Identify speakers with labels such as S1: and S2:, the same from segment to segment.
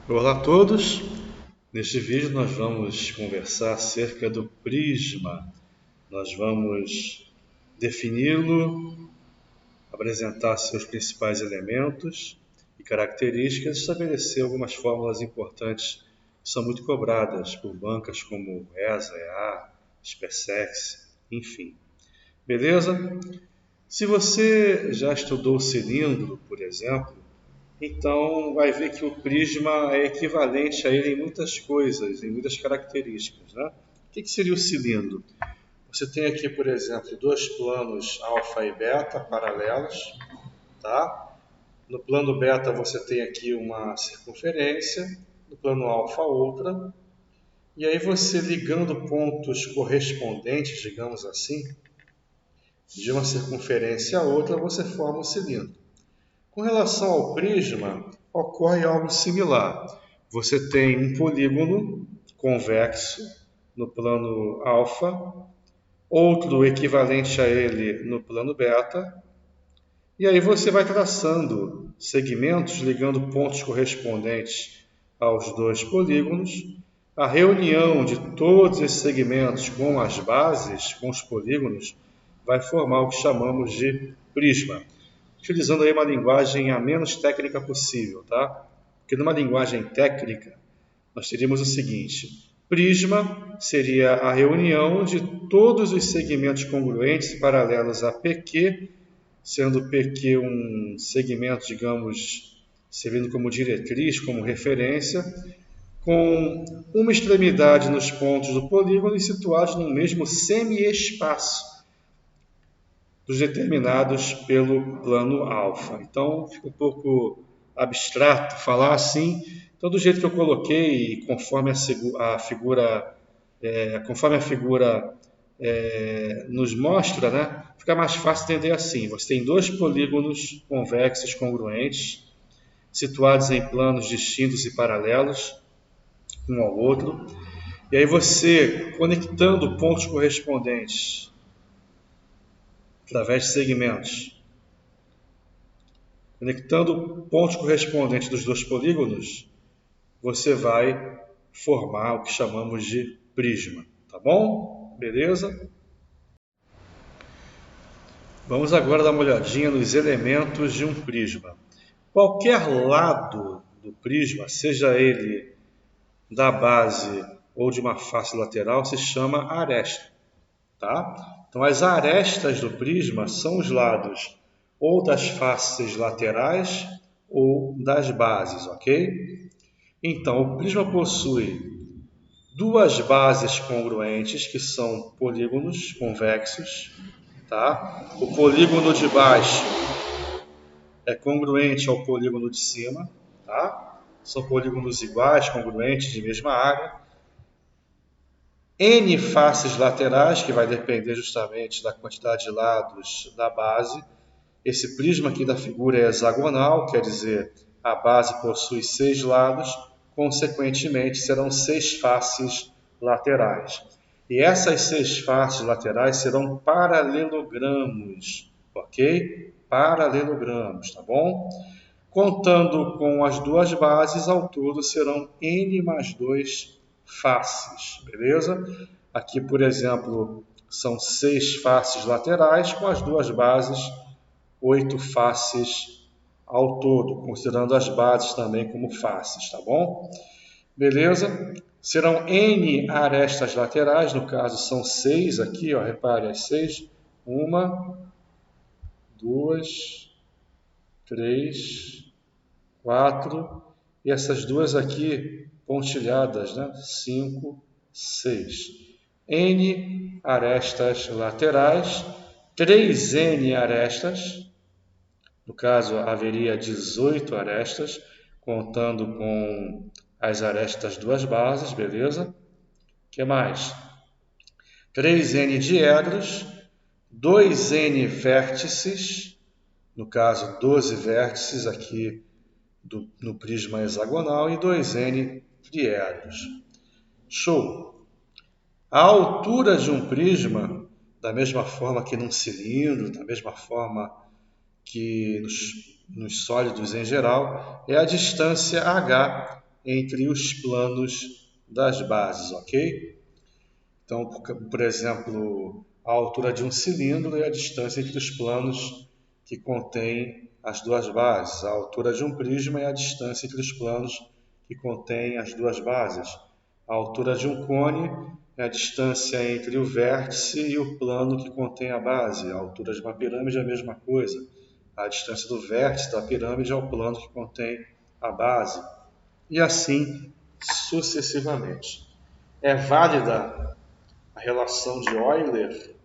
S1: Olá a todos! Neste vídeo nós vamos conversar acerca do prisma. Nós vamos defini-lo, apresentar seus principais elementos e características, estabelecer algumas fórmulas importantes que são muito cobradas por bancas como ESA, EA, SpaceX, enfim. Beleza? Se você já estudou o cilindro, por exemplo, então vai ver que o prisma é equivalente a ele em muitas coisas, em muitas características, né? O que seria o cilindro? Você tem aqui, por exemplo, dois planos alfa e beta paralelos, tá? No plano beta você tem aqui uma circunferência, no plano alfa outra, e aí você ligando pontos correspondentes, digamos assim, de uma circunferência a outra, você forma o cilindro. Com relação ao prisma, ocorre algo similar. Você tem um polígono convexo no plano alfa, outro equivalente a ele no plano beta, e aí você vai traçando segmentos ligando pontos correspondentes aos dois polígonos. A reunião de todos esses segmentos com as bases, com os polígonos, vai formar o que chamamos de prisma. Utilizando aí uma linguagem a menos técnica possível, tá? Porque numa linguagem técnica, nós teríamos o seguinte: prisma seria a reunião de todos os segmentos congruentes e paralelos a PQ, sendo PQ um segmento, digamos, servindo como diretriz, como referência, com uma extremidade nos pontos do polígono e situados no mesmo semi-espaço dos determinados pelo plano alfa. Então, fica um pouco abstrato falar assim. Então, do jeito que eu coloquei, conforme a figura, nos mostra, né, fica mais fácil entender assim. Você tem dois polígonos convexos congruentes, situados em planos distintos e paralelos, um ao outro. E aí você, conectando pontos correspondentes através de segmentos, conectando pontos correspondentes dos dois polígonos, você vai formar o que chamamos de prisma, tá bom? Beleza? Vamos agora dar uma olhadinha nos elementos de um prisma. Qualquer lado do prisma, seja ele da base ou de uma face lateral, se chama aresta, tá? Então as arestas do prisma são os lados ou das faces laterais ou das bases, ok? Então, o prisma possui duas bases congruentes, que são polígonos convexos, tá? O polígono de baixo é congruente ao polígono de cima, tá? São polígonos iguais, congruentes, de mesma área. N faces laterais, que vai depender justamente da quantidade de lados da base. Esse prisma aqui da figura é hexagonal, quer dizer, a base possui 6 lados, consequentemente serão 6 faces laterais. E essas 6 faces laterais serão paralelogramos, ok? Paralelogramos, tá bom? Contando com as duas bases, ao todo serão n mais 2 faces, beleza? Aqui, por exemplo, são 6 faces laterais, com as duas bases, 8 faces ao todo, considerando as bases também como faces, tá bom? Beleza? Serão N arestas laterais, no caso são 6 aqui, ó, repare as 6. 1, 2, 3, 4, e essas duas aqui pontilhadas, né? 5, 6. N arestas laterais, 3N arestas, no caso haveria 18 arestas, contando com as arestas das duas bases, beleza? O que mais? 3N diedros, 2N vértices, no caso 12 vértices aqui no prisma hexagonal, e 2N triedros. Show! A altura de um prisma, da mesma forma que num cilindro, da mesma forma que nos sólidos em geral, é a distância h entre os planos das bases, ok? Então, por exemplo, a altura de um cilindro é a distância entre os planos que contêm as duas bases. A altura de um prisma é a distância entre os planos que contêm as duas bases. A altura de um cone é a distância entre o vértice e o plano que contém a base. A altura de uma pirâmide é a mesma coisa. A distância do vértice da pirâmide ao plano que contém a base. E assim sucessivamente. É válida a relação de Euler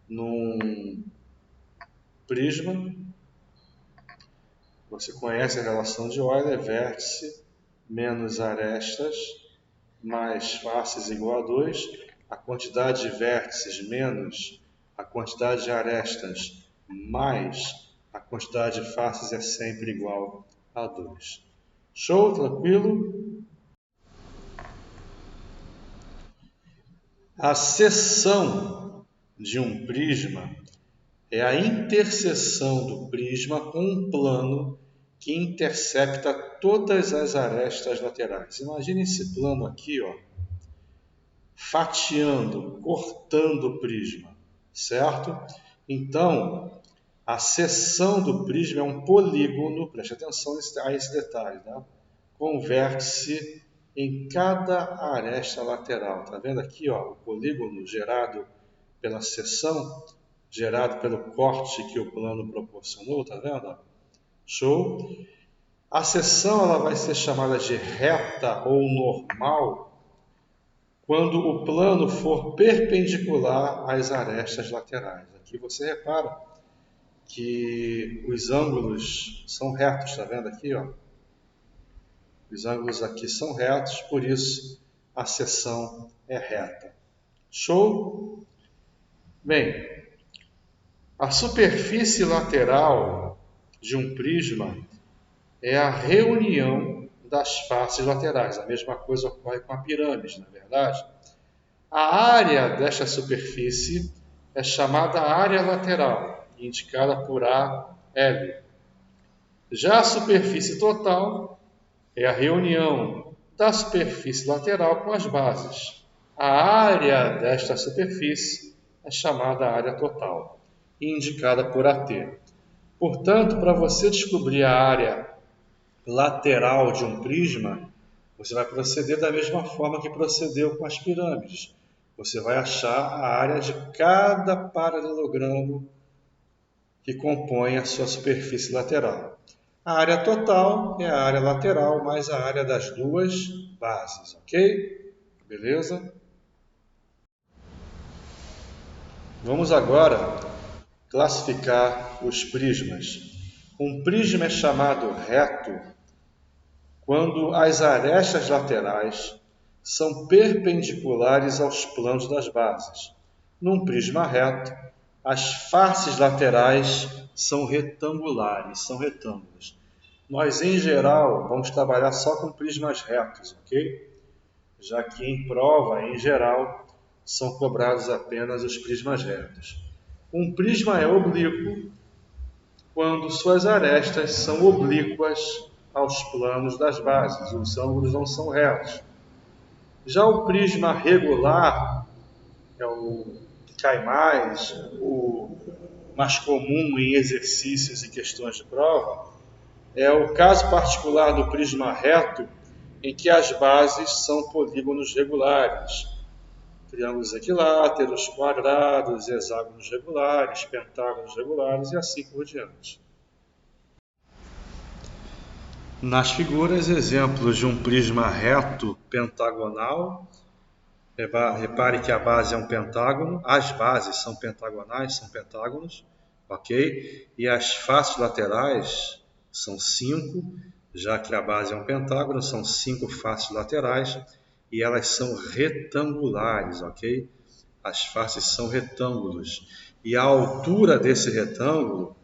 S1: num prisma. Você conhece a relação de Euler, vértice menos arestas mais faces igual a 2. A quantidade de vértices menos a quantidade de arestas mais a quantidade de faces é sempre igual a 2. Show? Tranquilo? A seção de um prisma é a interseção do prisma com um plano que intercepta todas as arestas laterais. Imagine esse plano aqui, ó, fatiando, cortando o prisma, certo? Então, a seção do prisma é um polígono, preste atenção a esse detalhe, tá? Com vértice em cada aresta lateral. Tá vendo aqui, ó, o polígono gerado pela seção, gerado pelo corte que o plano proporcionou, tá vendo? Show? A seção ela vai ser chamada de reta ou normal quando o plano for perpendicular às arestas laterais. Aqui você repara que os ângulos são retos, tá vendo aqui, ó? Os ângulos aqui são retos, por isso a seção é reta. Show? Bem, a superfície lateral de um prisma é a reunião das faces laterais. A mesma coisa ocorre com a pirâmide, não é verdade? A área desta superfície é chamada área lateral, indicada por AL. Já a superfície total é a reunião da superfície lateral com as bases. A área desta superfície é chamada área total, indicada por AT. Portanto, para você descobrir a área lateral de um prisma, você vai proceder da mesma forma que procedeu com as pirâmides. Você vai achar a área de cada paralelogramo que compõe a sua superfície lateral. A área total é a área lateral mais a área das duas bases, ok? Beleza? Vamos agora classificar os prismas. Um prisma é chamado reto quando as arestas laterais são perpendiculares aos planos das bases. Num prisma reto, as faces laterais são retangulares, são retângulos. Nós, em geral, vamos trabalhar só com prismas retos, ok? Já que em prova, em geral, são cobrados apenas os prismas retos. Um prisma é oblíquo quando suas arestas são oblíquas aos planos das bases, os ângulos não são retos. Já o prisma regular, é o que cai mais, o mais comum em exercícios e questões de prova, é o caso particular do prisma reto, em que as bases são polígonos regulares, triângulos equiláteros, quadrados, hexágonos regulares, pentágonos regulares e assim por diante. Nas figuras, exemplos de um prisma reto pentagonal. Repare que a base é um pentágono, as bases são pentagonais, são pentágonos, ok? E as faces laterais são 5, já que a base é um pentágono, são 5 faces laterais e elas são retangulares, ok? As faces são retângulos. E a altura desse retângulo,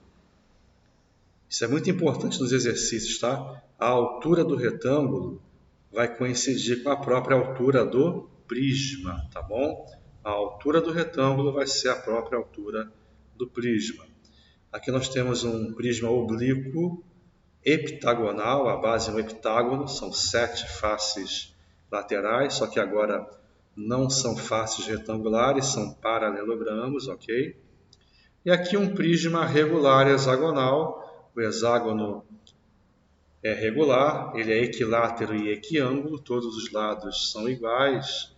S1: isso é muito importante nos exercícios, tá? A altura do retângulo vai coincidir com a própria altura do prisma, tá bom? A altura do retângulo vai ser a própria altura do prisma. Aqui nós temos um prisma oblíquo heptagonal, a base é um heptágono, são 7 faces laterais, só que agora não são faces retangulares, são paralelogramos, ok? E aqui um prisma regular hexagonal, o hexágono é regular, ele é equilátero e equiângulo, todos os lados são iguais,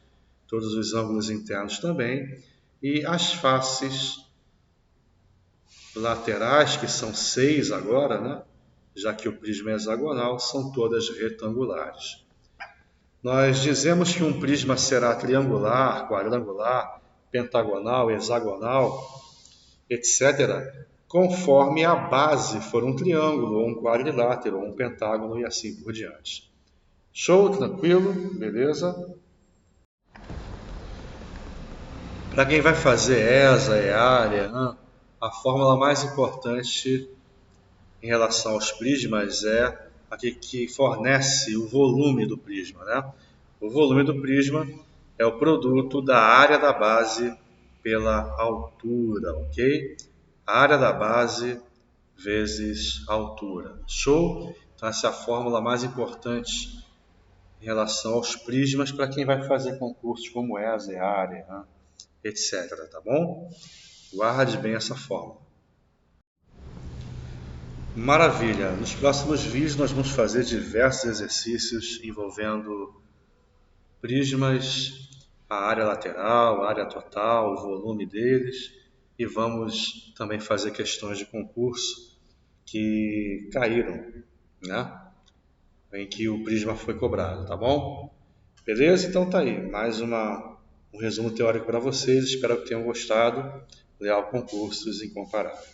S1: todos os ângulos internos também, e as faces laterais, que são 6 agora, né? Já que o prisma é hexagonal, são todas retangulares. Nós dizemos que um prisma será triangular, quadrangular, pentagonal, hexagonal, etc., conforme a base for um triângulo, ou um quadrilátero, ou um pentágono e assim por diante. Show? Tranquilo? Beleza? Para quem vai fazer ESA, EARE, né, a fórmula mais importante em relação aos prismas é a que fornece o volume do prisma, né? O volume do prisma é o produto da área da base pela altura, ok? A área da base vezes a altura. Show? Então essa é a fórmula mais importante em relação aos prismas para quem vai fazer concursos como ESA, EARE, né, etc. Tá bom? Guarde bem essa fórmula. Maravilha! Nos próximos vídeos nós vamos fazer diversos exercícios envolvendo prismas, a área lateral, a área total, o volume deles, e vamos também fazer questões de concurso que caíram, né? Em que o prisma foi cobrado, tá bom? Beleza? Então tá aí, mais um resumo teórico para vocês, espero que tenham gostado. Leal Concursos Incomparáveis.